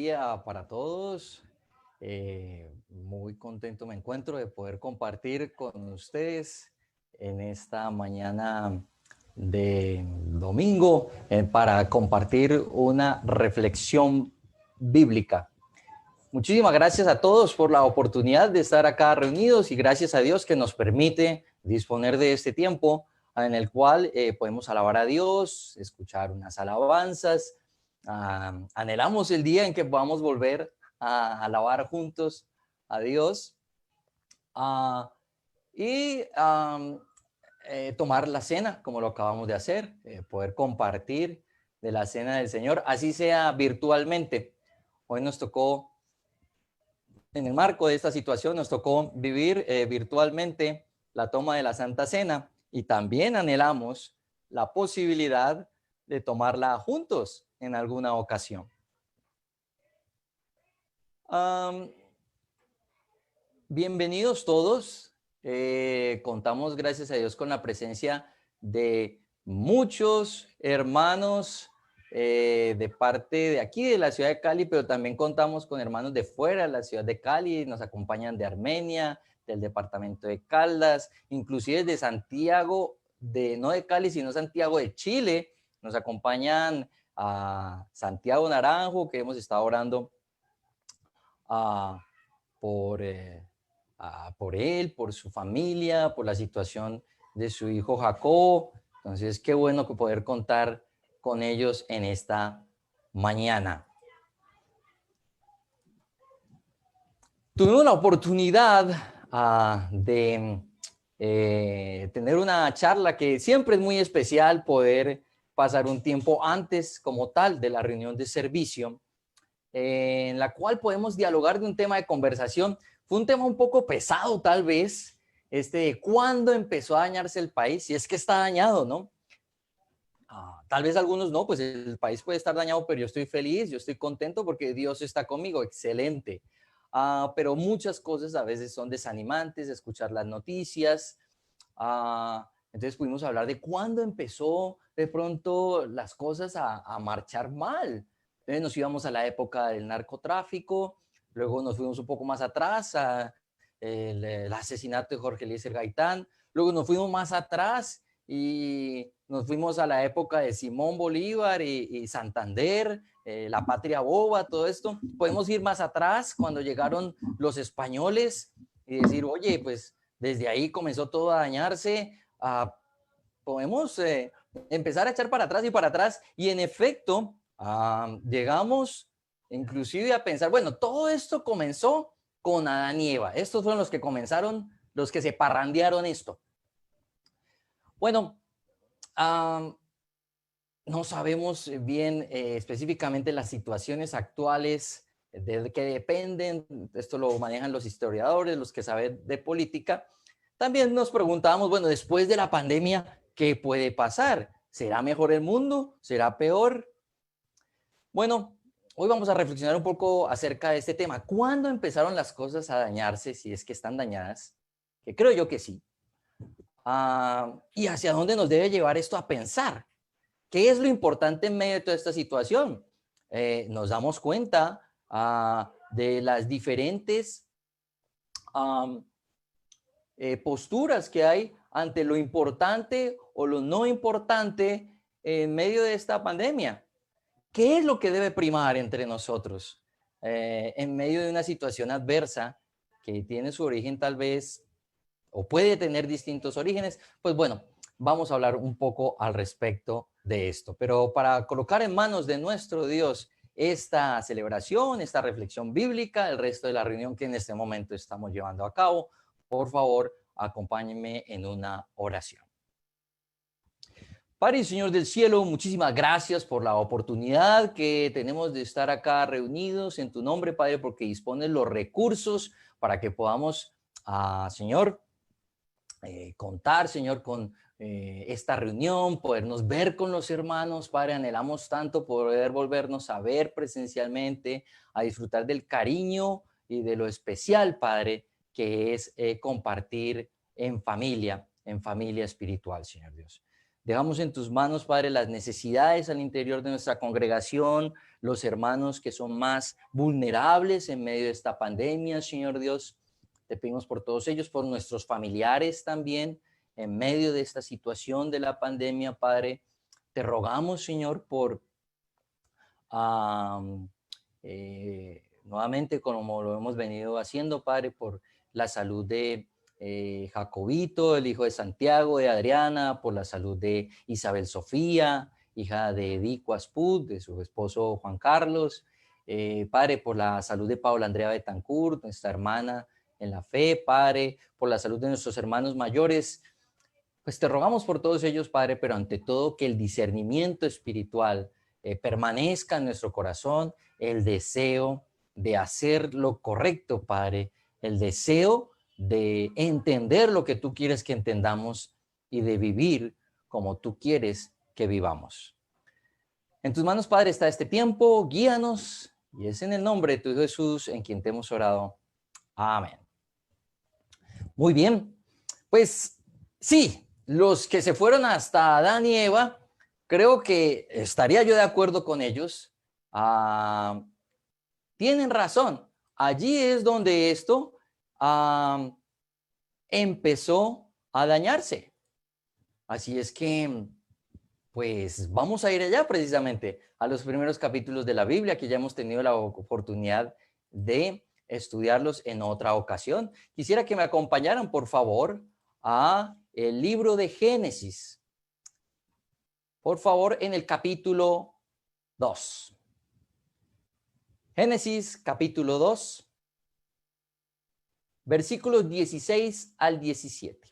día para todos. Muy contento me encuentro de poder compartir con ustedes en esta mañana de domingo para compartir una reflexión bíblica. Muchísimas gracias a todos por la oportunidad de estar acá reunidos y gracias a Dios que nos permite disponer de este tiempo en el cual podemos alabar a Dios, escuchar unas alabanzas. Anhelamos el día en que podamos volver a alabar juntos a Dios y tomar la cena como lo acabamos de hacer, poder compartir de la cena del Señor, así sea virtualmente. Hoy nos tocó, en el marco de esta situación, nos tocó vivir virtualmente la toma de la Santa Cena y también anhelamos la posibilidad de tomarla juntos en alguna ocasión. Bienvenidos todos. Contamos, gracias a Dios, con la presencia de muchos hermanos de parte de aquí, de la ciudad de Cali, pero también contamos con hermanos de fuera de la ciudad de Cali. Nos acompañan de Armenia, del departamento de Caldas, inclusive de Santiago, no de Cali, sino Santiago de Chile. Nos acompañan a Santiago Naranjo, que hemos estado orando por él, por su familia, por la situación de su hijo Jacob. Entonces, qué bueno que poder contar con ellos en esta mañana. Tuvimos la oportunidad de tener una charla que siempre es muy especial, poder pasar un tiempo antes como tal de la reunión de servicio, en la cual podemos dialogar de un tema de conversación. Fue un tema un poco pesado tal vez, de cuándo empezó a dañarse el país, si es que está dañado, ¿no? Tal vez algunos no, pues el país puede estar dañado, pero yo estoy feliz, yo estoy contento porque Dios está conmigo, excelente. Pero muchas cosas a veces son desanimantes, escuchar las noticias. Entonces pudimos hablar de cuándo empezó de pronto las cosas a marchar mal. Entonces nos íbamos a la época del narcotráfico, luego nos fuimos un poco más atrás a el asesinato de Jorge Eliezer Gaitán, luego nos fuimos más atrás y nos fuimos a la época de Simón Bolívar y Santander, la patria boba, todo esto. Podemos ir más atrás cuando llegaron los españoles y decir, oye, pues desde ahí comenzó todo a dañarse. Podemos empezar a echar para atrás y para atrás y en efecto llegamos inclusive a pensar, bueno, todo esto comenzó con Adán y Eva. Estos fueron los que comenzaron, los que se parrandearon esto. Bueno, no sabemos bien específicamente las situaciones actuales de que dependen, esto lo manejan los historiadores, los que saben de política. También nos preguntamos, bueno, después de la pandemia, ¿qué puede pasar? ¿Será mejor el mundo? ¿Será peor? Bueno, hoy vamos a reflexionar un poco acerca de este tema. ¿Cuándo empezaron las cosas a dañarse, si es que están dañadas? Que creo yo que sí. ¿Y hacia dónde nos debe llevar esto a pensar? ¿Qué es lo importante en medio de toda esta situación? Nos damos cuenta de las diferentes posturas que hay ante lo importante o lo no importante en medio de esta pandemia. ¿Qué es lo que debe primar entre nosotros en medio de una situación adversa que tiene su origen tal vez o puede tener distintos orígenes? Pues bueno, vamos a hablar un poco al respecto de esto. Pero para colocar en manos de nuestro Dios esta celebración, esta reflexión bíblica, el resto de la reunión que en este momento estamos llevando a cabo, por favor, acompáñenme en una oración. Padre y Señor del cielo, muchísimas gracias por la oportunidad que tenemos de estar acá reunidos en tu nombre, Padre, porque dispones los recursos para que podamos, Señor, contar, Señor, con esta reunión, podernos ver con los hermanos. Padre, anhelamos tanto poder volvernos a ver presencialmente, a disfrutar del cariño y de lo especial, Padre, que es compartir en familia espiritual, Señor Dios. Dejamos en tus manos, Padre, las necesidades al interior de nuestra congregación, los hermanos que son más vulnerables en medio de esta pandemia, Señor Dios. Te pedimos por todos ellos, por nuestros familiares también, en medio de esta situación de la pandemia, Padre. Te rogamos, Señor, por nuevamente, como lo hemos venido haciendo, Padre, por la salud de Jacobito, el hijo de Santiago, de Adriana, por la salud de Isabel Sofía, hija de Edico Aspud, de su esposo Juan Carlos, Padre, por la salud de Paula Andrea Betancourt, nuestra hermana en la fe, Padre, por la salud de nuestros hermanos mayores. Pues te rogamos por todos ellos, Padre, pero ante todo que el discernimiento espiritual permanezca en nuestro corazón, el deseo de hacer lo correcto, Padre, el deseo de entender lo que tú quieres que entendamos y de vivir como tú quieres que vivamos. En tus manos, Padre, está este tiempo, guíanos, y es en el nombre de tu Hijo Jesús en quien te hemos orado. Amén. Muy bien, pues sí, los que se fueron hasta Adán y Eva, creo que estaría yo de acuerdo con ellos. Tienen razón. Allí es donde esto empezó a dañarse. Así es que, pues vamos a ir allá precisamente a los primeros capítulos de la Biblia, que ya hemos tenido la oportunidad de estudiarlos en otra ocasión. Quisiera que me acompañaran, por favor, a el libro de Génesis. Por favor, en el capítulo 2. Génesis, capítulo 2, versículos 16 al 17.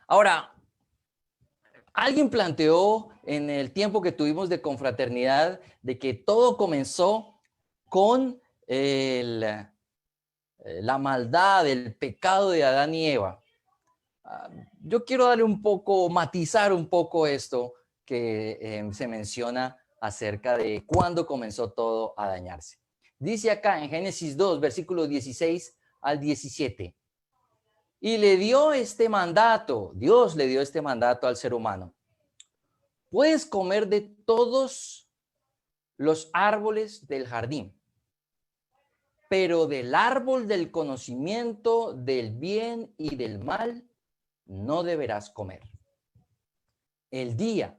Ahora, alguien planteó en el tiempo que tuvimos de confraternidad de que todo comenzó con la maldad, el pecado de Adán y Eva. Yo quiero darle un poco, matizar un poco esto que se menciona acerca de cuándo comenzó todo a dañarse. Dice acá en Génesis 2, versículos 16 al 17. Y le dio este mandato, Dios le dio este mandato al ser humano. Puedes comer de todos los árboles del jardín, pero del árbol del conocimiento del bien y del mal no deberás comer. El día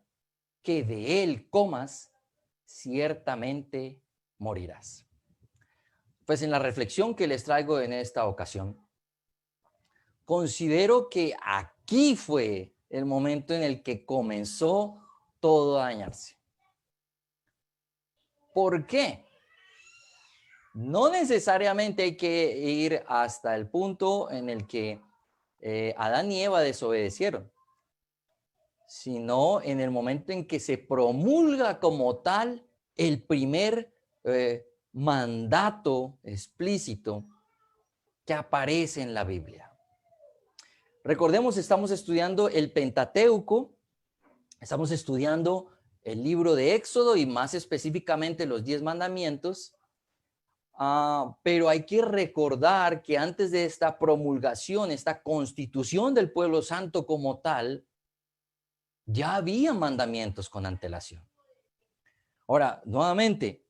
que de él comas, ciertamente morirás. Pues en la reflexión que les traigo en esta ocasión, considero que aquí fue el momento en el que comenzó todo a dañarse. ¿Por qué? No necesariamente hay que ir hasta el punto en el que Adán y Eva desobedecieron, sino en el momento en que se promulga como tal el primer mandato explícito que aparece en la Biblia. Recordemos, estamos estudiando el Pentateuco, estamos estudiando el libro de Éxodo y más específicamente los 10 mandamientos, pero hay que recordar que antes de esta promulgación, esta constitución del pueblo santo como tal, ya había mandamientos con antelación. Ahora, nuevamente,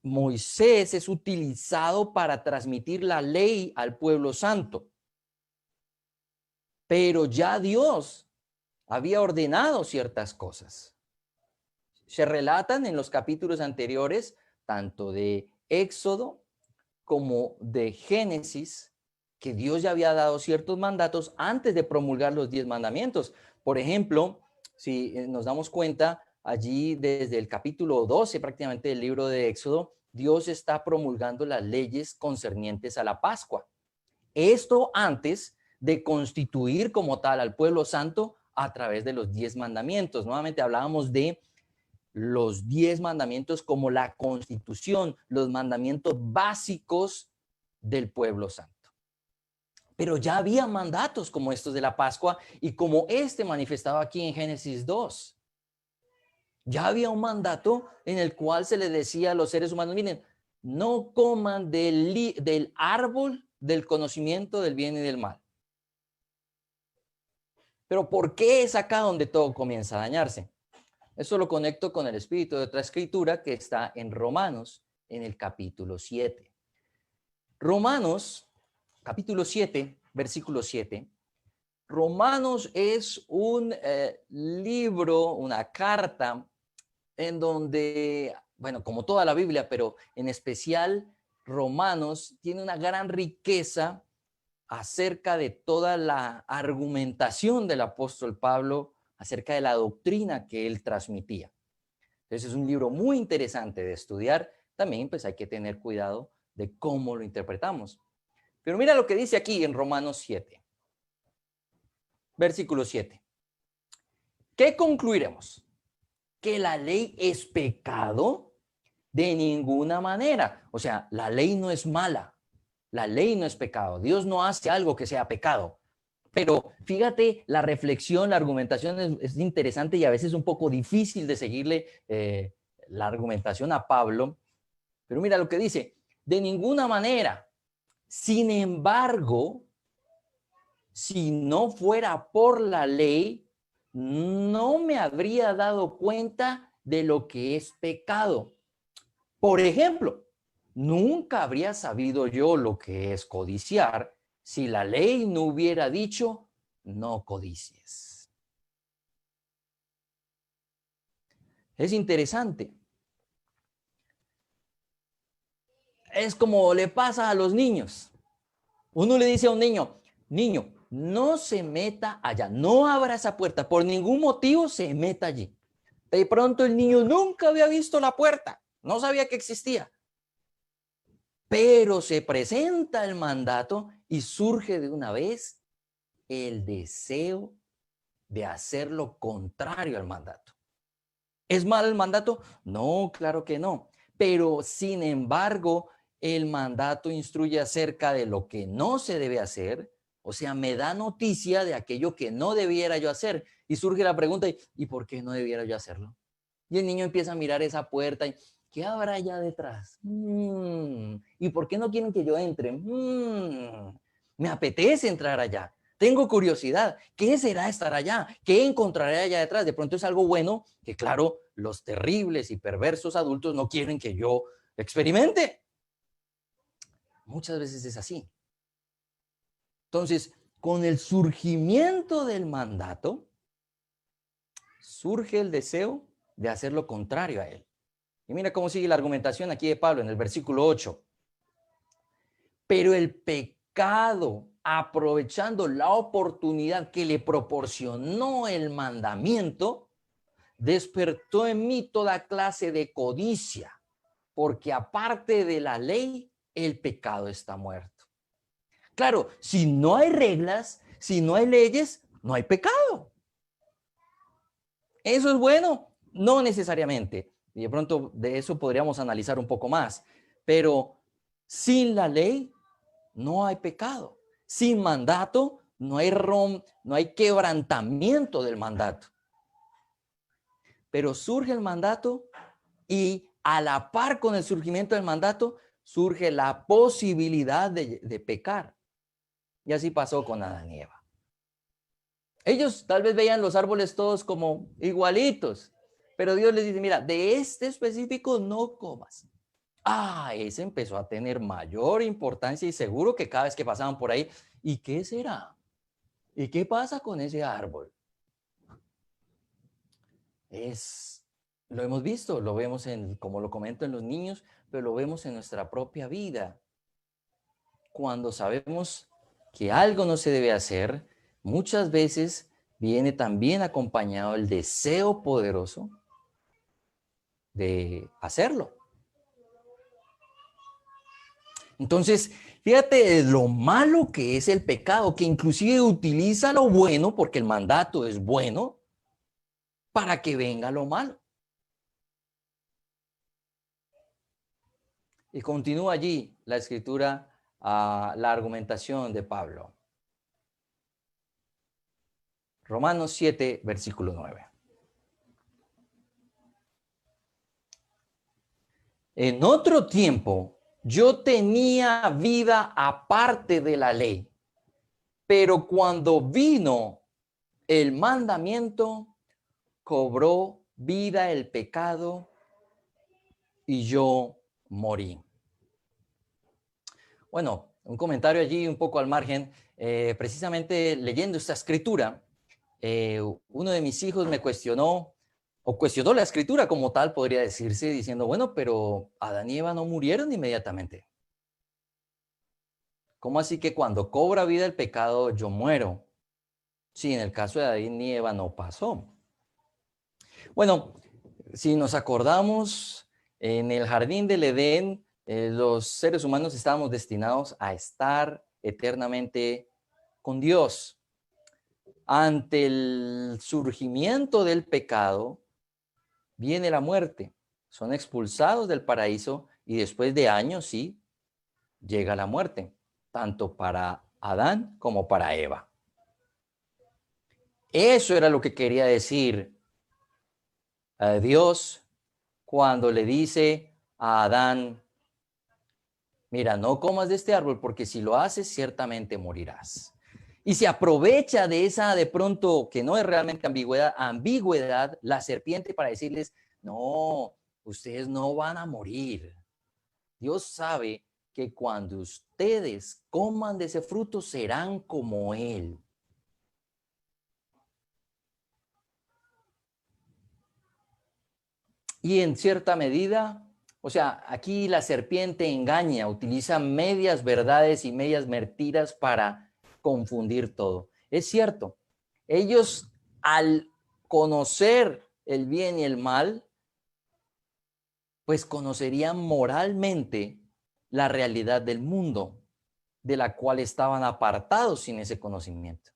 Moisés es utilizado para transmitir la ley al pueblo santo, pero ya Dios había ordenado ciertas cosas. Se relatan en los capítulos anteriores, tanto de Éxodo como de Génesis, que Dios ya había dado ciertos mandatos antes de promulgar los 10 mandamientos. Por ejemplo, si nos damos cuenta, allí desde el capítulo 12 prácticamente del libro de Éxodo, Dios está promulgando las leyes concernientes a la Pascua. Esto antes de constituir como tal al pueblo santo a través de los 10 mandamientos. Nuevamente hablábamos de los 10 mandamientos como la constitución, los mandamientos básicos del pueblo santo. Pero ya había mandatos como estos de la Pascua y como este manifestado aquí en Génesis 2. Ya había un mandato en el cual se le decía a los seres humanos, miren, no coman del árbol del conocimiento del bien y del mal. Pero ¿por qué es acá donde todo comienza a dañarse? Eso lo conecto con el espíritu de otra escritura que está en Romanos, en el capítulo 7. Romanos, capítulo 7, versículo 7. Romanos es un libro, una carta en donde, bueno, como toda la Biblia, pero en especial Romanos tiene una gran riqueza acerca de toda la argumentación del apóstol Pablo acerca de la doctrina que él transmitía. Entonces es un libro muy interesante de estudiar. También pues hay que tener cuidado de cómo lo interpretamos. Pero mira lo que dice aquí en Romanos 7, versículo 7. ¿Qué concluiremos? ¿Que la ley es pecado? De ninguna manera. O sea, la ley no es mala. La ley no es pecado. Dios no hace algo que sea pecado. Pero fíjate, la reflexión, la argumentación es interesante y a veces un poco difícil de seguirle la argumentación a Pablo. Pero mira lo que dice, de ninguna manera. Sin embargo, si no fuera por la ley, no me habría dado cuenta de lo que es pecado. Por ejemplo, nunca habría sabido yo lo que es codiciar si la ley no hubiera dicho, no codicies. Es interesante. Es como le pasa a los niños. Uno le dice a un niño, niño, no se meta allá, no abra esa puerta, por ningún motivo se meta allí. De pronto el niño nunca había visto la puerta, no sabía que existía. Pero se presenta el mandato y surge de una vez el deseo de hacer lo contrario al mandato. ¿Es mal el mandato? No, claro que no. Pero sin embargo, el mandato instruye acerca de lo que no se debe hacer, o sea, me da noticia de aquello que no debiera yo hacer. Y surge la pregunta, ¿y por qué no debiera yo hacerlo? Y el niño empieza a mirar esa puerta y, ¿qué habrá allá detrás? ¿Y por qué no quieren que yo entre? Me apetece entrar allá. Tengo curiosidad. ¿Qué será estar allá? ¿Qué encontraré allá detrás? De pronto es algo bueno que, claro, los terribles y perversos adultos no quieren que yo experimente. Muchas veces es así. Entonces, con el surgimiento del mandato, surge el deseo de hacer lo contrario a él. Y mira cómo sigue la argumentación aquí de Pablo en el versículo 8. Pero el pecado, aprovechando la oportunidad que le proporcionó el mandamiento, despertó en mí toda clase de codicia, porque aparte de la ley, el pecado está muerto. Claro, si no hay reglas, si no hay leyes, no hay pecado. ¿Eso es bueno? No necesariamente. Y de pronto de eso podríamos analizar un poco más. Pero sin la ley no hay pecado. Sin mandato no hay quebrantamiento del mandato. Pero surge el mandato y a la par con el surgimiento del mandato surge la posibilidad de pecar. Y así pasó con Adán y Eva. Ellos tal vez veían los árboles todos como igualitos, pero Dios les dice, mira, de este específico no comas. Ese empezó a tener mayor importancia y seguro que cada vez que pasaban por ahí, ¿y qué será? ¿Y qué pasa con ese árbol? Lo hemos visto, lo vemos como lo comento en los niños, pero lo vemos en nuestra propia vida. Cuando sabemos que algo no se debe hacer, muchas veces viene también acompañado el deseo poderoso de hacerlo. Entonces, fíjate lo malo que es el pecado, que inclusive utiliza lo bueno, porque el mandato es bueno, para que venga lo malo. Y continúa allí la escritura, la argumentación de Pablo. Romanos 7, versículo 9. En otro tiempo, yo tenía vida aparte de la ley, pero cuando vino el mandamiento, cobró vida el pecado y yo morí. Bueno, un comentario allí un poco al margen. Precisamente leyendo esta escritura, uno de mis hijos me cuestionó, o cuestionó la escritura como tal, podría decirse, diciendo, bueno, pero Adán y Eva no murieron inmediatamente. ¿Cómo así que cuando cobra vida el pecado yo muero? Sí, en el caso de Adán y Eva no pasó. Bueno, si nos acordamos, en el jardín del Edén, los seres humanos estábamos destinados a estar eternamente con Dios. Ante el surgimiento del pecado, viene la muerte. Son expulsados del paraíso y después de años, sí, llega la muerte, tanto para Adán como para Eva. Eso era lo que quería decir Dios cuando le dice a Adán, mira, no comas de este árbol porque si lo haces ciertamente morirás. Y se aprovecha de esa de pronto que no es realmente ambigüedad, la serpiente para decirles, no, ustedes no van a morir. Dios sabe que cuando ustedes coman de ese fruto serán como Él. Y en cierta medida, o sea, aquí la serpiente engaña, utiliza medias verdades y medias mentiras para confundir todo. Es cierto, ellos al conocer el bien y el mal, pues conocerían moralmente la realidad del mundo, de la cual estaban apartados sin ese conocimiento.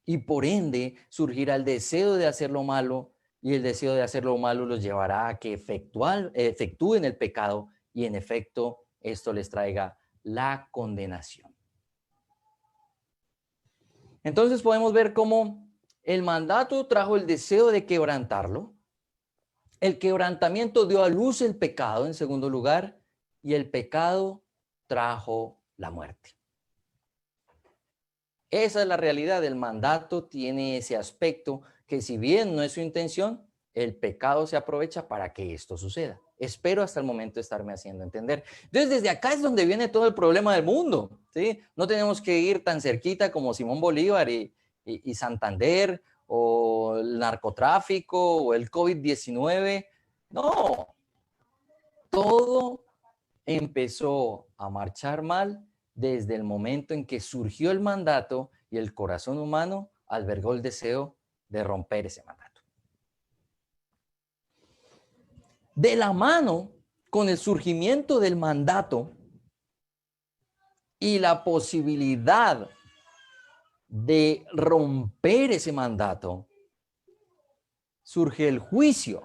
Y por ende surgirá el deseo de hacer lo malo, y el deseo de hacer lo malo los llevará a que efectúen el pecado, y en efecto esto les traiga la condenación. Entonces podemos ver cómo el mandato trajo el deseo de quebrantarlo, el quebrantamiento dio a luz el pecado en segundo lugar, y el pecado trajo la muerte. Esa es la realidad. El mandato tiene ese aspecto que, si bien no es su intención, el pecado se aprovecha para que esto suceda. Espero hasta el momento estarme haciendo entender. Entonces, desde acá es donde viene todo el problema del mundo, ¿sí? No tenemos que ir tan cerquita como Simón Bolívar y Santander, o el narcotráfico, o el COVID-19. No, todo empezó a marchar mal desde el momento en que surgió el mandato y el corazón humano albergó el deseo de romper ese mandato. De la mano con el surgimiento del mandato y la posibilidad de romper ese mandato, surge el juicio.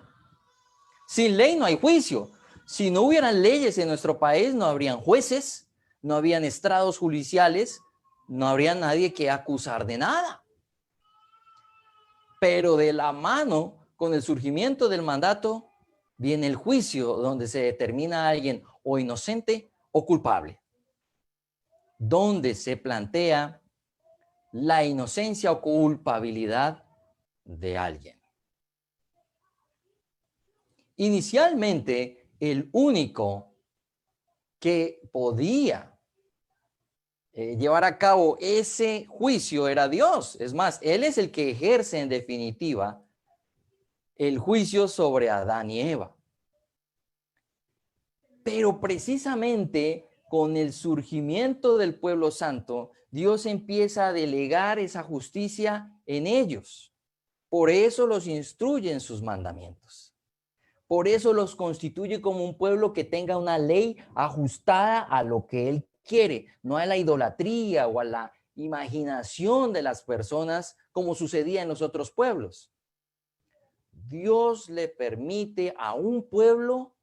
Sin ley no hay juicio. Si no hubieran leyes en nuestro país, no habrían jueces, no habrían estrados judiciales, no habría nadie que acusar de nada. Pero de la mano con el surgimiento del mandato viene el juicio, donde se determina a alguien o inocente o culpable, donde se plantea la inocencia o culpabilidad de alguien. Inicialmente, el único que podía llevar a cabo ese juicio era Dios. Es más, Él es el que ejerce en definitiva el juicio sobre Adán y Eva. Pero precisamente con el surgimiento del pueblo santo, Dios empieza a delegar esa justicia en ellos. Por eso los instruye en sus mandamientos. Por eso los constituye como un pueblo que tenga una ley ajustada a lo que Él quiere, no a la idolatría o a la imaginación de las personas como sucedía en los otros pueblos. Dios le permite a un pueblo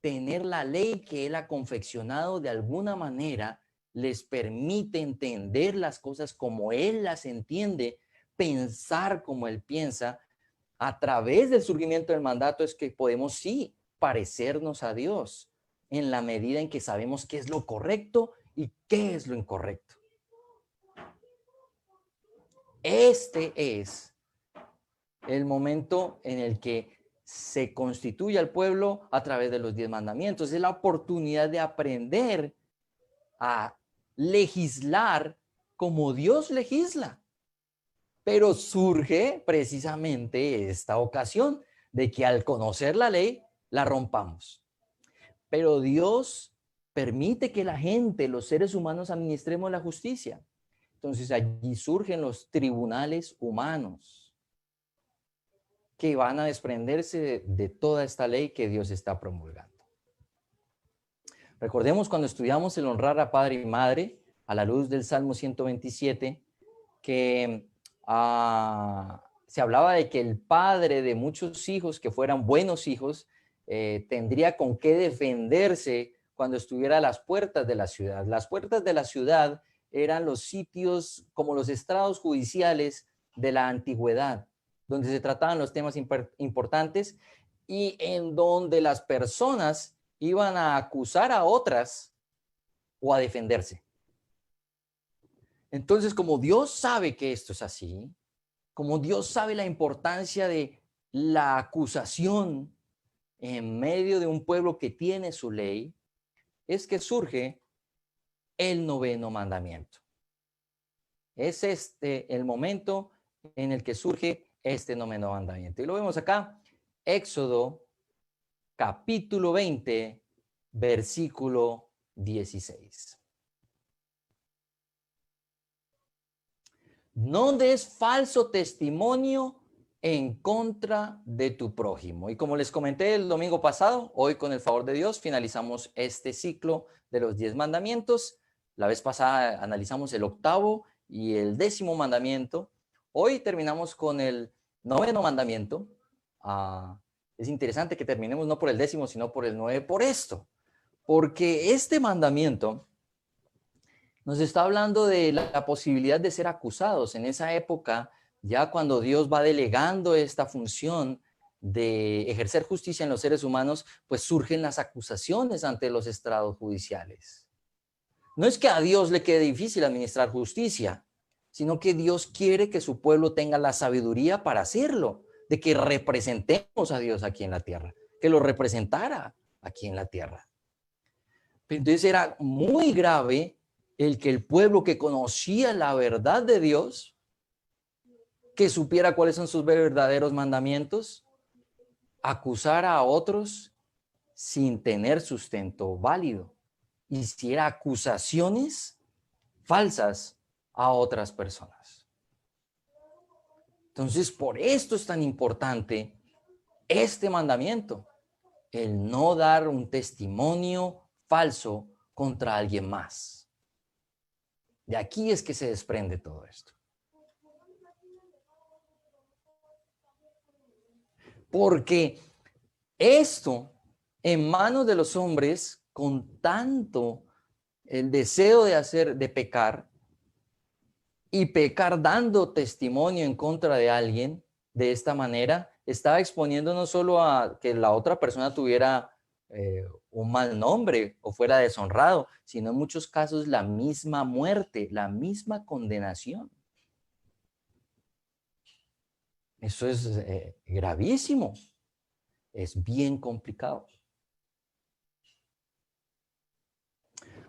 tener la ley que Él ha confeccionado de alguna manera, les permite entender las cosas como Él las entiende, pensar como Él piensa. A través del surgimiento del mandato es que podemos, sí, parecernos a Dios en la medida en que sabemos qué es lo correcto y qué es lo incorrecto. Este es el momento en el que se constituye al pueblo a través de los 10 mandamientos. Es la oportunidad de aprender a legislar como Dios legisla. Pero surge precisamente esta ocasión de que al conocer la ley, la rompamos. Pero Dios permite que la gente, los seres humanos, administremos la justicia. Entonces allí surgen los tribunales humanos que van a desprenderse de toda esta ley que Dios está promulgando. Recordemos cuando estudiamos el honrar a padre y madre a la luz del Salmo 127, que se hablaba de que el padre de muchos hijos que fueran buenos hijos tendría con qué defenderse cuando estuviera a las puertas de la ciudad. Las puertas de la ciudad eran los sitios como los estrados judiciales de la antigüedad, donde se trataban los temas importantes y en donde las personas iban a acusar a otras o a defenderse. Entonces, como Dios sabe que esto es así, como Dios sabe la importancia de la acusación en medio de un pueblo que tiene su ley, es que surge el 9º mandamiento. Es este el momento en el que surge este 9º mandamiento. Y lo vemos acá, Éxodo capítulo 20, versículo 16. No des falso testimonio en contra de tu prójimo. Y como les comenté el domingo pasado, hoy con el favor de Dios finalizamos este ciclo de los 10 mandamientos. La vez pasada analizamos el 8º y el 10º mandamiento. Hoy terminamos con el 9º mandamiento. Es interesante que terminemos no por el 10º, sino por el 9, por esto. Porque este mandamiento nos está hablando de la posibilidad de ser acusados. En esa época, ya cuando Dios va delegando esta función de ejercer justicia en los seres humanos, pues surgen las acusaciones ante los estrados judiciales. No es que a Dios le quede difícil administrar justicia, sino que Dios quiere que su pueblo tenga la sabiduría para hacerlo, de que representemos a Dios aquí en la tierra, que lo representara aquí en la tierra. Entonces era muy grave el que el pueblo que conocía la verdad de Dios, que supiera cuáles son sus verdaderos mandamientos, acusara a otros sin tener sustento válido. Hiciera acusaciones falsas a otras personas. Entonces, por esto es tan importante este mandamiento, el no dar un testimonio falso contra alguien más. De aquí es que se desprende todo esto. Porque esto en manos de los hombres, con tanto el deseo de pecar y pecar dando testimonio en contra de alguien, de esta manera, estaba exponiendo no solo a que la otra persona tuviera un mal nombre o fuera deshonrado, sino en muchos casos la misma muerte, la misma condenación. Eso es gravísimo, es bien complicado.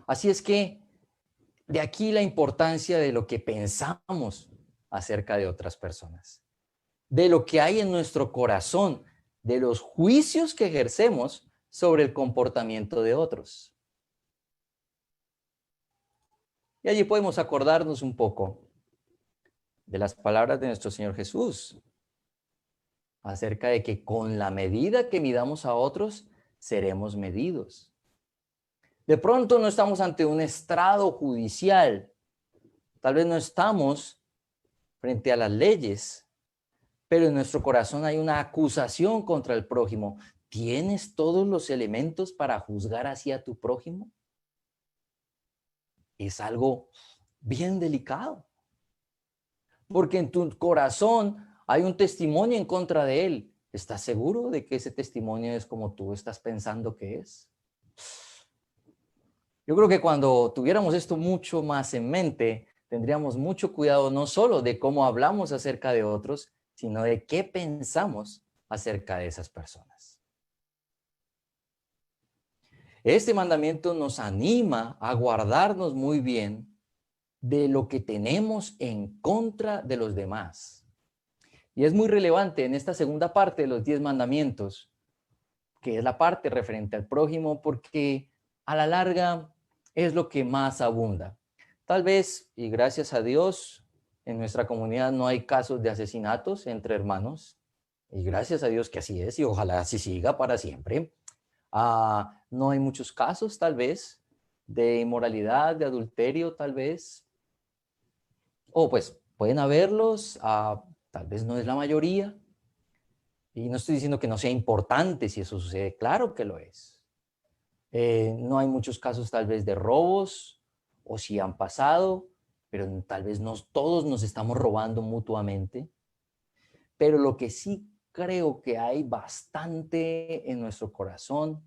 Así es que de aquí la importancia de lo que pensamos acerca de otras personas, de lo que hay en nuestro corazón, de los juicios que ejercemos sobre el comportamiento de otros. Y allí podemos acordarnos un poco de las palabras de nuestro Señor Jesús acerca de que con la medida que midamos a otros, seremos medidos. De pronto no estamos ante un estrado judicial, tal vez no estamos frente a las leyes, pero en nuestro corazón hay una acusación contra el prójimo. ¿Tienes todos los elementos para juzgar así a tu prójimo? Es algo bien delicado, porque en tu corazón hay un testimonio en contra de él. ¿Estás seguro de que ese testimonio es como tú estás pensando que es? Yo creo que cuando tuviéramos esto mucho más en mente, tendríamos mucho cuidado no solo de cómo hablamos acerca de otros, sino de qué pensamos acerca de esas personas. Este mandamiento nos anima a guardarnos muy bien de lo que tenemos en contra de los demás. Y es muy relevante en esta segunda parte de los 10 mandamientos, que es la parte referente al prójimo, porque a la larga es lo que más abunda. Tal vez, y gracias a Dios, en nuestra comunidad no hay casos de asesinatos entre hermanos, y gracias a Dios que así es, y ojalá así siga para siempre. No hay muchos casos, tal vez, de inmoralidad, de adulterio, tal vez, o pues pueden haberlos, tal vez no es la mayoría, y no estoy diciendo que no sea importante si eso sucede, claro que lo es. No hay muchos casos tal vez de robos, o si han pasado, pero tal vez no todos nos estamos robando mutuamente. Pero lo que sí creo que hay bastante en nuestro corazón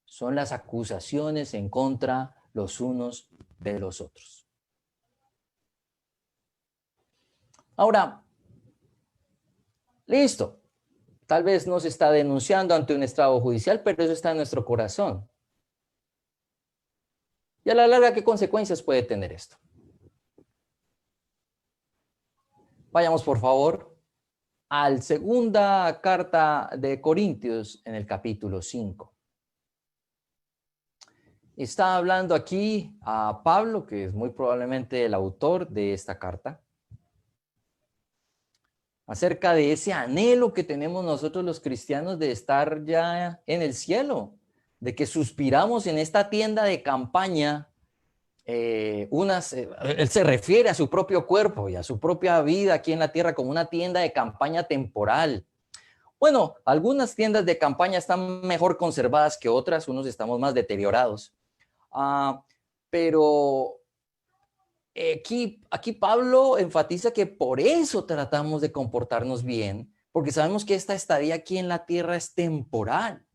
son las acusaciones en contra los unos de los otros. Ahora, listo. Tal vez no se está denunciando ante un estrado judicial, pero eso está en nuestro corazón. Y a la larga, ¿qué consecuencias puede tener esto? Vayamos, por favor, a la segunda carta de Corintios en el capítulo 5. Está hablando aquí a Pablo, que es muy probablemente el autor de esta carta, acerca de ese anhelo que tenemos nosotros los cristianos de estar ya en el cielo, de que suspiramos en esta tienda de campaña. Él se refiere a su propio cuerpo y a su propia vida aquí en la tierra como una tienda de campaña temporal. Bueno, algunas tiendas de campaña están mejor conservadas que otras, unos estamos más deteriorados. Pero aquí Pablo enfatiza que por eso tratamos de comportarnos bien, porque sabemos que esta estadía aquí en la tierra es temporal.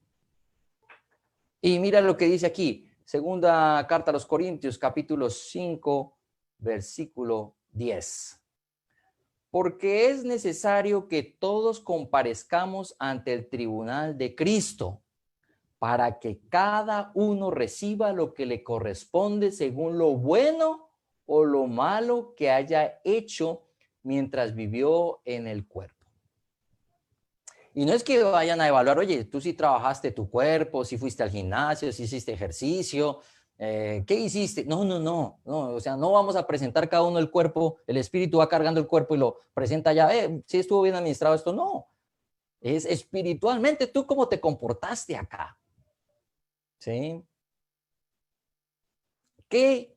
Y mira lo que dice aquí, segunda carta a los Corintios, capítulo 5, versículo 10. Porque es necesario que todos comparezcamos ante el tribunal de Cristo, para que cada uno reciba lo que le corresponde según lo bueno o lo malo que haya hecho mientras vivió en el cuerpo. Y no es que vayan a evaluar, oye, tú sí trabajaste tu cuerpo, si fuiste al gimnasio, si hiciste ejercicio, ¿qué hiciste? No, o sea, no vamos a presentar cada uno el cuerpo, el espíritu va cargando el cuerpo y lo presenta ya, si estuvo bien administrado esto, no. Es espiritualmente tú cómo te comportaste acá. ¿Sí? ¿Qué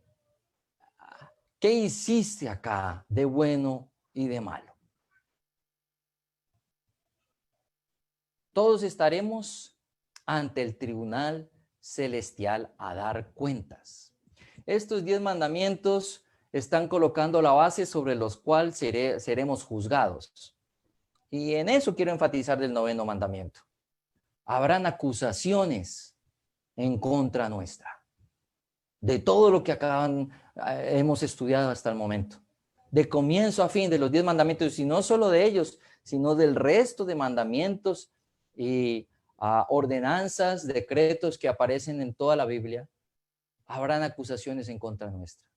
hiciste acá de bueno y de malo? Todos estaremos ante el tribunal celestial a dar cuentas. Estos 10 mandamientos están colocando la base sobre los cuales seremos juzgados. Y en eso quiero enfatizar del 9º mandamiento. Habrán acusaciones en contra nuestra de todo lo que hemos estudiado hasta el momento. De comienzo a fin de los 10 mandamientos, y no solo de ellos, sino del resto de mandamientos y ordenanzas, decretos que aparecen en toda la Biblia, habrán acusaciones en contra nuestra.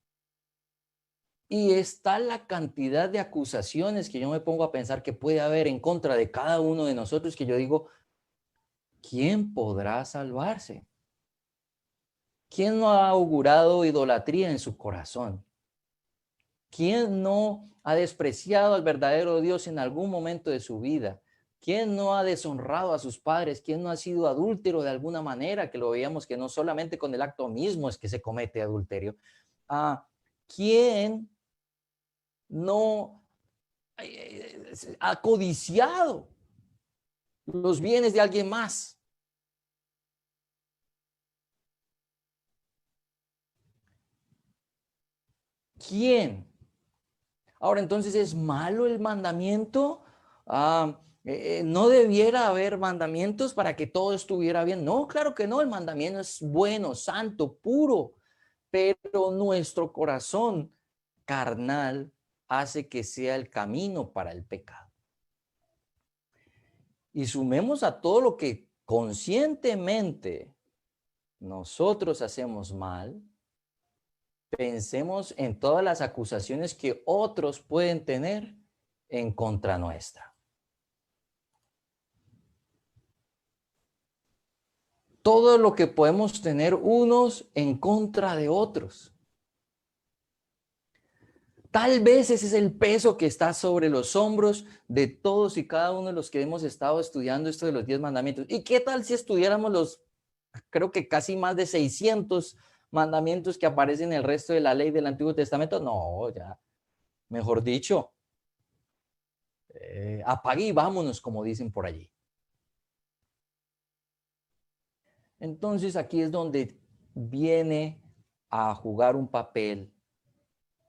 Y está la cantidad de acusaciones que yo me pongo a pensar que puede haber en contra de cada uno de nosotros, que yo digo, ¿quién podrá salvarse? ¿Quién no ha augurado idolatría en su corazón? ¿Quién no ha despreciado al verdadero Dios en algún momento de su vida? ¿Quién no ha deshonrado a sus padres? ¿Quién no ha sido adúltero de alguna manera? Que lo veíamos que no solamente con el acto mismo es que se comete adulterio. ¿Quién no ha codiciado los bienes de alguien más? ¿Quién? Ahora, entonces, ¿es malo el mandamiento? ¿No debiera haber mandamientos para que todo estuviera bien? No, claro que no, el mandamiento es bueno, santo, puro, pero nuestro corazón carnal hace que sea el camino para el pecado. Y sumemos a todo lo que conscientemente nosotros hacemos mal, pensemos en todas las acusaciones que otros pueden tener en contra nuestra. Todo lo que podemos tener unos en contra de otros. Tal vez ese es el peso que está sobre los hombros de todos y cada uno de los que hemos estado estudiando esto de los 10 mandamientos. ¿Y qué tal si estudiáramos los, creo que casi más de 600 mandamientos que aparecen en el resto de la ley del Antiguo Testamento? No, ya, mejor dicho, apague y vámonos, como dicen por allí. Entonces aquí es donde viene a jugar un papel.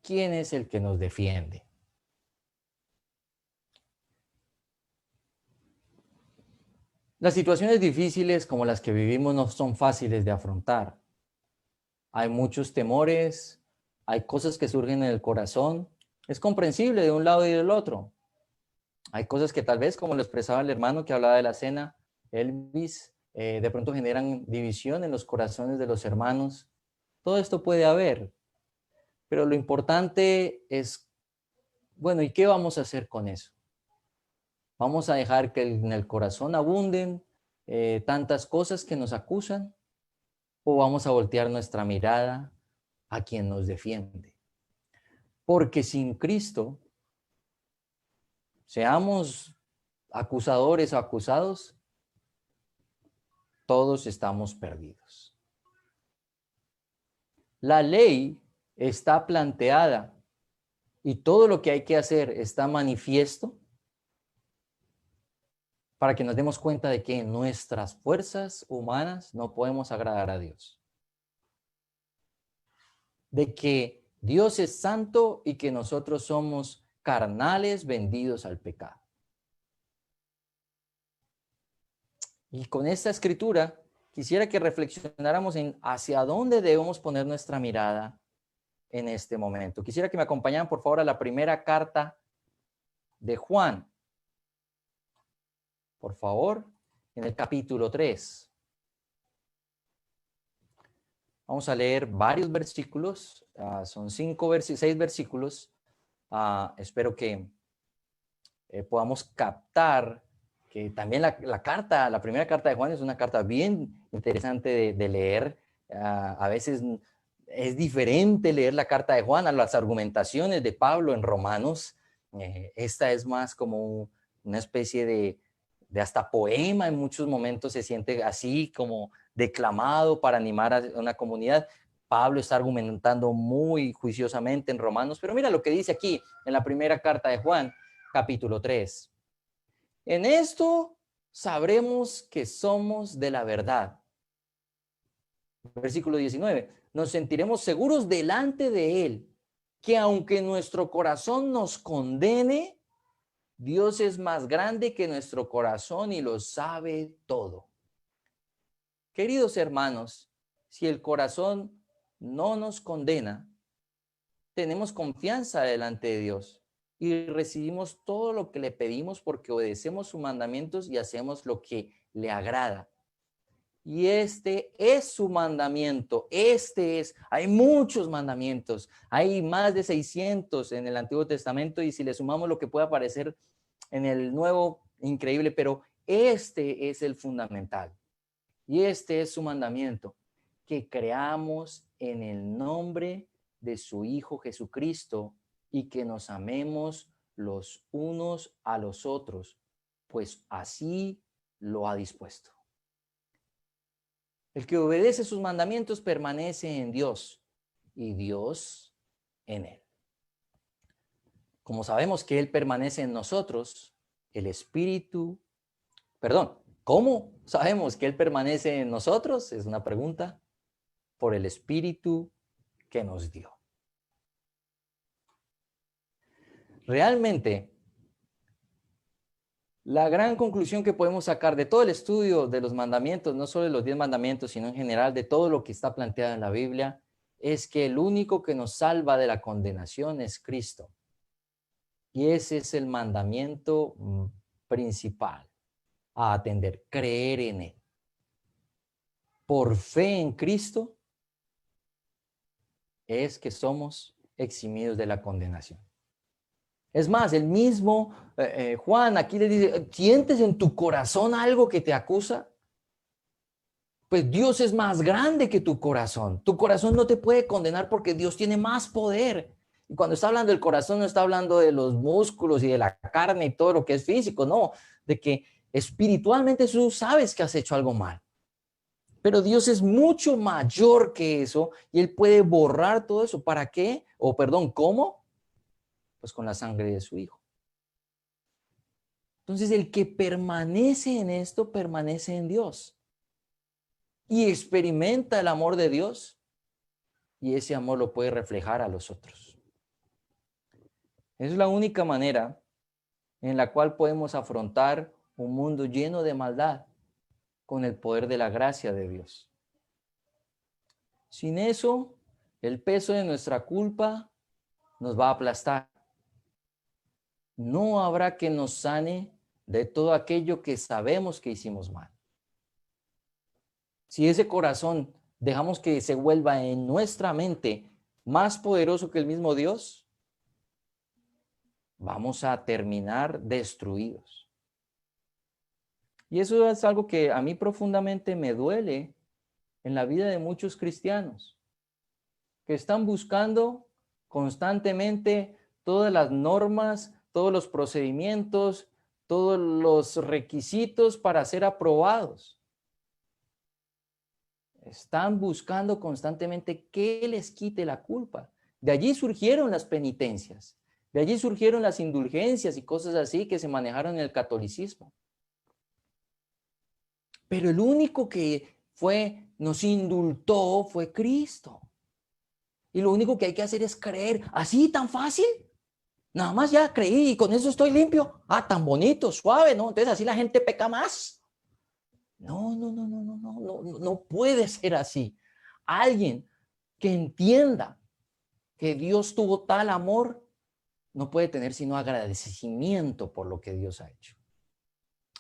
¿Quién es el que nos defiende? Las situaciones difíciles como las que vivimos no son fáciles de afrontar. Hay muchos temores, hay cosas que surgen en el corazón. Es comprensible de un lado y del otro. Hay cosas que tal vez, como lo expresaba el hermano que hablaba de la cena, Elvis, de pronto generan división en los corazones de los hermanos. Todo esto puede haber, pero lo importante es, bueno, ¿y qué vamos a hacer con eso? ¿Vamos a dejar que en el corazón abunden tantas cosas que nos acusan? ¿O vamos a voltear nuestra mirada a quien nos defiende? Porque sin Cristo, seamos acusadores o acusados, todos estamos perdidos. La ley está planteada y todo lo que hay que hacer está manifiesto para que nos demos cuenta de que en nuestras fuerzas humanas no podemos agradar a Dios. De que Dios es santo y que nosotros somos carnales vendidos al pecado. Y con esta escritura quisiera que reflexionáramos en hacia dónde debemos poner nuestra mirada en este momento. Quisiera que me acompañaran, por favor, a la primera carta de Juan. Por favor, en el capítulo 3. Vamos a leer varios versículos. Son 6 versículos. Espero que podamos captar que también la primera carta de Juan es una carta bien interesante de leer. A veces es diferente leer la carta de Juan a las argumentaciones de Pablo en Romanos. Esta es más como una especie de hasta poema, en muchos momentos se siente así como declamado para animar a una comunidad. Pablo está argumentando muy juiciosamente en Romanos, pero mira lo que dice aquí en la primera carta de Juan, capítulo 3. En esto sabremos que somos de la verdad. Versículo 19. Nos sentiremos seguros delante de Él, que aunque nuestro corazón nos condene, Dios es más grande que nuestro corazón y lo sabe todo. Queridos hermanos, si el corazón no nos condena, tenemos confianza delante de Dios y recibimos todo lo que le pedimos porque obedecemos sus mandamientos y hacemos lo que le agrada. Y este es su mandamiento, hay muchos mandamientos, hay más de 600 en el Antiguo Testamento y si le sumamos lo que puede aparecer en el Nuevo, increíble, pero este es el fundamental y este es su mandamiento, que creamos en el nombre de su Hijo Jesucristo y que nos amemos los unos a los otros, pues así lo ha dispuesto. El que obedece sus mandamientos permanece en Dios y Dios en él. Como sabemos que Él permanece en nosotros, el Espíritu, ¿cómo sabemos que Él permanece en nosotros? Es una pregunta. Por el Espíritu que nos dio. Realmente, la gran conclusión que podemos sacar de todo el estudio de los mandamientos, no solo de los 10 mandamientos, sino en general de todo lo que está planteado en la Biblia, es que el único que nos salva de la condenación es Cristo. Y ese es el mandamiento principal a atender, creer en Él. Por fe en Cristo es que somos eximidos de la condenación. Es más, el mismo Juan aquí le dice, ¿sientes en tu corazón algo que te acusa? Pues Dios es más grande que tu corazón. Tu corazón no te puede condenar porque Dios tiene más poder. Y cuando está hablando del corazón, no está hablando de los músculos y de la carne y todo lo que es físico, no, de que espiritualmente tú sabes que has hecho algo mal. Pero Dios es mucho mayor que eso y Él puede borrar todo eso. ¿Para qué? O perdón, ¿cómo? Pues con la sangre de su Hijo. Entonces, el que permanece en esto, permanece en Dios. Y experimenta el amor de Dios. Y ese amor lo puede reflejar a los otros. Es la única manera en la cual podemos afrontar un mundo lleno de maldad con el poder de la gracia de Dios. Sin eso, el peso de nuestra culpa nos va a aplastar. No habrá que nos sane de todo aquello que sabemos que hicimos mal. Si ese corazón dejamos que se vuelva en nuestra mente más poderoso que el mismo Dios, vamos a terminar destruidos. Y eso es algo que a mí profundamente me duele en la vida de muchos cristianos, que están buscando constantemente todas las normas, todos los procedimientos, todos los requisitos para ser aprobados. Están buscando constantemente que les quite la culpa. De allí surgieron las penitencias, de allí surgieron las indulgencias y cosas así que se manejaron en el catolicismo. Pero el único que nos indultó fue Cristo. Y lo único que hay que hacer es creer. ¿Así tan fácil? Nada más ya creí y con eso estoy limpio. Ah, tan bonito, suave, ¿no? Entonces así la gente peca más. No puede ser así. Alguien que entienda que Dios tuvo tal amor no puede tener sino agradecimiento por lo que Dios ha hecho.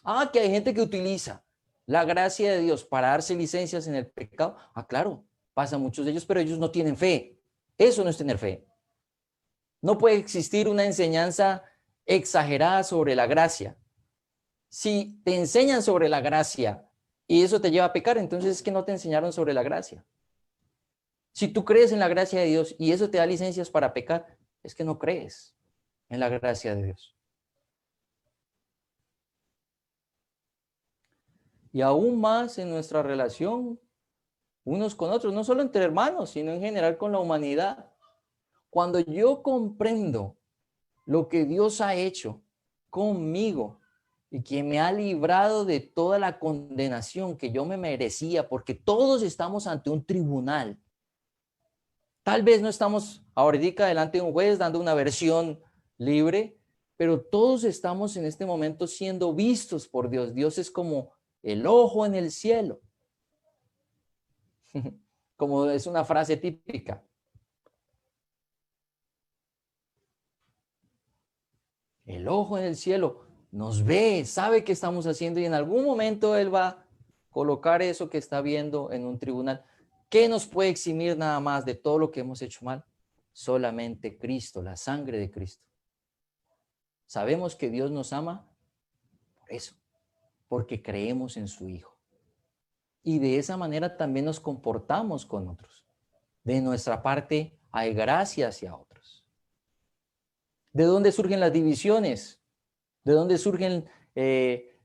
Ah, que hay gente que utiliza la gracia de Dios para darse licencias en el pecado. Ah, claro, pasa muchos de ellos, pero ellos no tienen fe. Eso no es tener fe. No puede existir una enseñanza exagerada sobre la gracia. Si te enseñan sobre la gracia y eso te lleva a pecar, entonces es que no te enseñaron sobre la gracia. Si tú crees en la gracia de Dios y eso te da licencias para pecar, es que no crees en la gracia de Dios. Y aún más en nuestra relación unos con otros, no solo entre hermanos, sino en general con la humanidad. Cuando yo comprendo lo que Dios ha hecho conmigo y que me ha librado de toda la condenación que yo me merecía, porque todos estamos ante un tribunal. Tal vez no estamos ahorita delante de un juez dando una versión libre, pero todos estamos en este momento siendo vistos por Dios. Dios es como el ojo en el cielo. Como es una frase típica. El ojo en el cielo nos ve, sabe qué estamos haciendo y en algún momento Él va a colocar eso que está viendo en un tribunal. ¿Qué nos puede eximir nada más de todo lo que hemos hecho mal? Solamente Cristo, la sangre de Cristo. Sabemos que Dios nos ama por eso, porque creemos en su Hijo. Y de esa manera también nos comportamos con otros. De nuestra parte hay gracia hacia otros. ¿De dónde surgen las divisiones? ¿De dónde surgen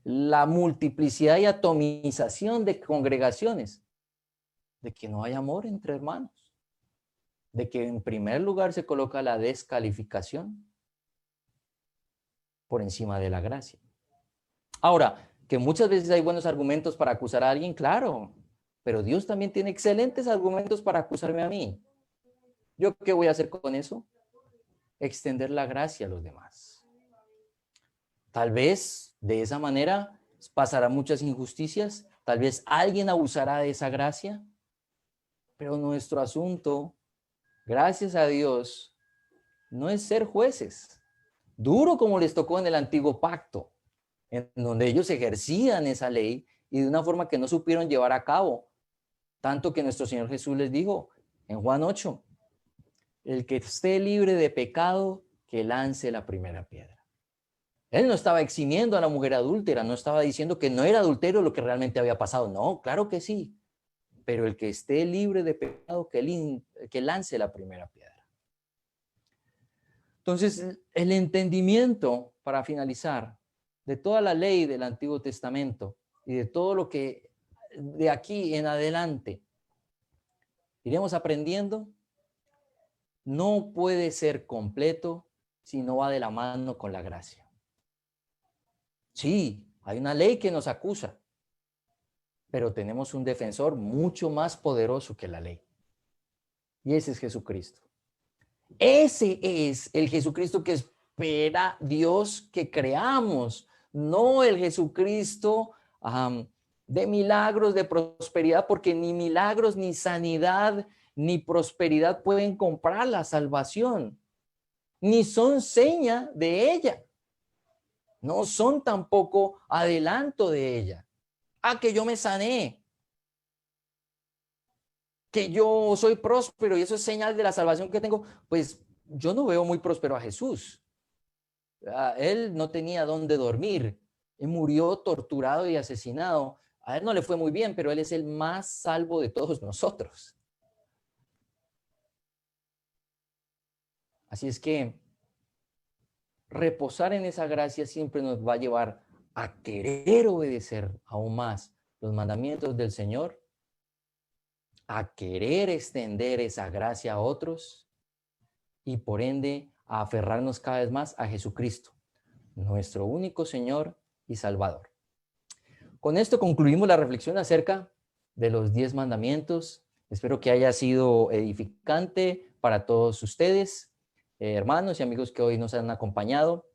la multiplicidad y atomización de congregaciones? De que no hay amor entre hermanos. De que en primer lugar se coloca la descalificación por encima de la gracia. Ahora, que muchas veces hay buenos argumentos para acusar a alguien, claro, pero Dios también tiene excelentes argumentos para acusarme a mí. ¿Yo qué voy a hacer con eso? Extender la gracia a los demás. Tal vez de esa manera pasará muchas injusticias, tal vez alguien abusará de esa gracia, pero nuestro asunto gracias a Dios, no es ser jueces, duro como les tocó en el antiguo pacto, en donde ellos ejercían esa ley y de una forma que no supieron llevar a cabo, tanto que nuestro Señor Jesús les dijo en Juan 8, el que esté libre de pecado, que lance la primera piedra. Él no estaba eximiendo a la mujer adúltera, no estaba diciendo que no era adulterio lo que realmente había pasado. No, claro que sí. Pero el que esté libre de pecado, que lance la primera piedra. Entonces, el entendimiento, para finalizar, de toda la ley del Antiguo Testamento y de todo lo que de aquí en adelante iremos aprendiendo, no puede ser completo si no va de la mano con la gracia. Sí, hay una ley que nos acusa, pero tenemos un defensor mucho más poderoso que la ley. Y ese es Jesucristo. Ese es el Jesucristo que espera Dios que creamos, no el Jesucristo de milagros, de prosperidad, porque ni milagros, ni sanidad, ni prosperidad pueden comprar la salvación, ni son seña de ella, no son tampoco adelanto de ella. Que yo me sané, que yo soy próspero y eso es señal de la salvación que tengo. Pues yo no veo muy próspero a Jesús. Él no tenía dónde dormir. Él murió torturado y asesinado. A él no le fue muy bien, pero él es el más salvo de todos nosotros. Así es que reposar en esa gracia siempre nos va a llevar a querer obedecer aún más los mandamientos del Señor, a querer extender esa gracia a otros y por ende a aferrarnos cada vez más a Jesucristo, nuestro único Señor y Salvador. Con esto concluimos la reflexión acerca de los 10 mandamientos. Espero que haya sido edificante para todos ustedes, hermanos y amigos que hoy nos han acompañado.